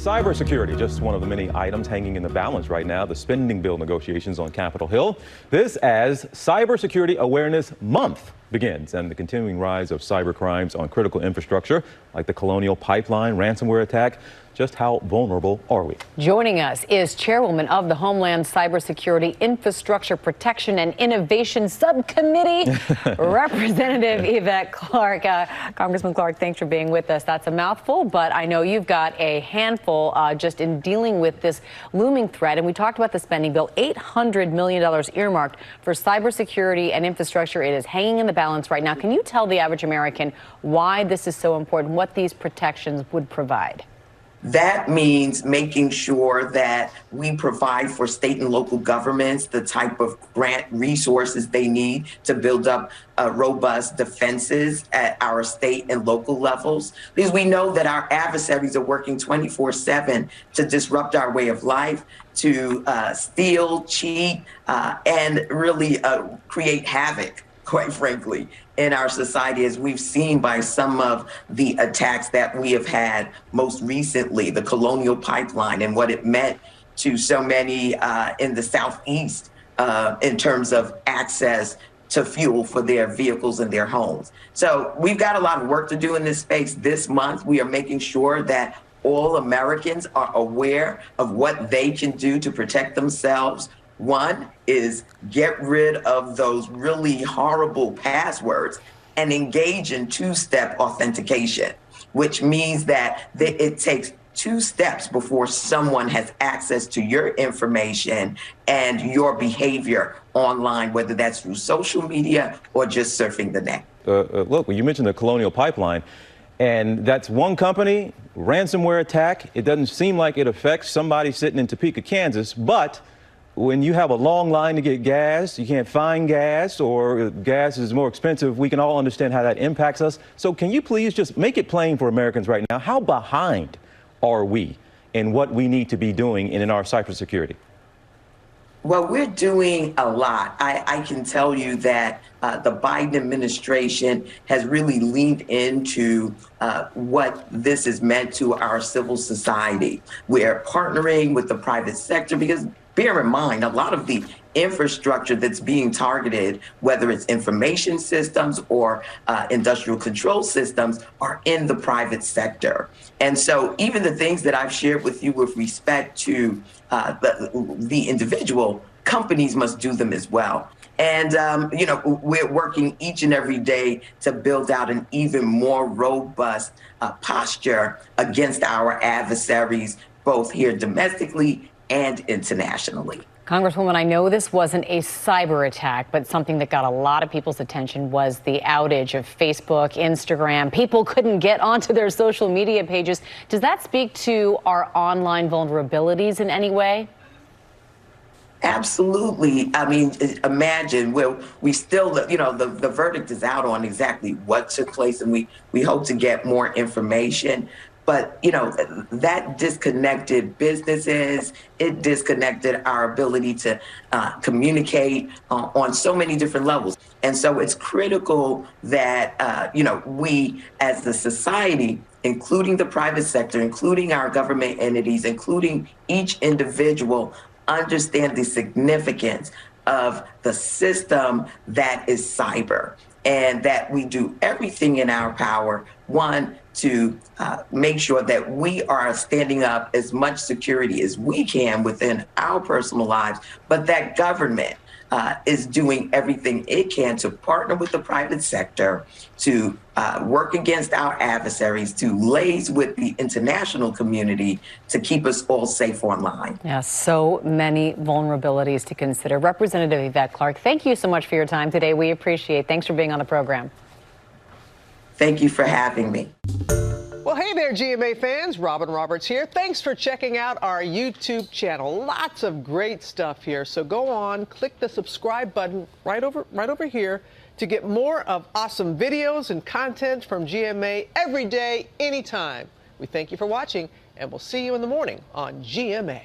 Cybersecurity, just one of the many items hanging in the balance right now, the spending bill negotiations on Capitol Hill. This as Cybersecurity Awareness Month begins and the continuing rise of cyber crimes on critical infrastructure like the Colonial Pipeline ransomware attack. Just how vulnerable are we? Joining us is Chairwoman of the Homeland Cybersecurity Infrastructure Protection and Innovation Subcommittee, Representative Yvette Clarke. Congressman Clarke, thanks for being with us. That's a mouthful, but I know you've got a handful just in dealing with this looming threat. And we talked about the spending bill, $800 million earmarked for cybersecurity and infrastructure. It is hanging in the balance right now. Can you tell the average American why this is so important, what these protections would provide? That means making sure that we provide for state and local governments the type of grant resources they need to build up robust defenses at our state and local levels. Because we know that our adversaries are working 24/7 to disrupt our way of life, to steal, cheat, and really create havoc, quite frankly, in our society, as we've seen by some of the attacks that we have had most recently, the Colonial Pipeline and what it meant to so many in the Southeast in terms of access to fuel for their vehicles and their homes. So we've got a lot of work to do in this space. This month, we are making sure that all Americans are aware of what they can do to protect themselves. One is get rid of those really horrible passwords and engage in two-step authentication, which means that it takes 2 steps before someone has access to your information and your behavior online, whether that's through social media or just surfing the net. Look, you mentioned the Colonial Pipeline, and that's one company, ransomware attack. It doesn't seem like it affects somebody sitting in Topeka, Kansas, but when you have a long line to get gas, you can't find gas, or gas is more expensive, we can all understand how that impacts us. So can you please just make it plain for Americans right now, how behind are we in what we need to be doing in our cybersecurity? Well, we're doing a lot. I can tell you that the Biden administration has really leaned into what this has meant to our civil society. We're partnering with the private sector because, bear in mind, a lot of the infrastructure that's being targeted, whether it's information systems or industrial control systems, are in the private sector. And so even the things that I've shared with you with respect to the individual, companies must do them as well. And, we're working each and every day to build out an even more robust posture against our adversaries, both here domestically and internationally. Congresswoman, I know this wasn't a cyber attack, but something that got a lot of people's attention was the outage of Facebook, Instagram. People couldn't get onto their social media pages. Does that speak to our online vulnerabilities in any way? Absolutely. I mean, imagine we still, the verdict is out on exactly what took place, and we hope to get more information. But, that disconnected businesses, it disconnected our ability to communicate on so many different levels. And so it's critical that, we as the society, including the private sector, including our government entities, including each individual, understand the significance of the system that is cyber, and that we do everything in our power, one, to make sure that we are standing up as much security as we can within our personal lives, but that government is doing everything it can to partner with the private sector, to work against our adversaries, to liaise with the international community to keep us all safe online. Yes, so many vulnerabilities to consider. Representative Yvette Clarke, thank you so much for your time today. We appreciate it. Thanks for being on the program. Thank you for having me. Well, hey there, GMA fans. Robin Roberts here. Thanks for checking out our YouTube channel. Lots of great stuff here. So go on, click the subscribe button right over here to get more of awesome videos and content from GMA every day, anytime. We thank you for watching, and we'll see you in the morning on GMA.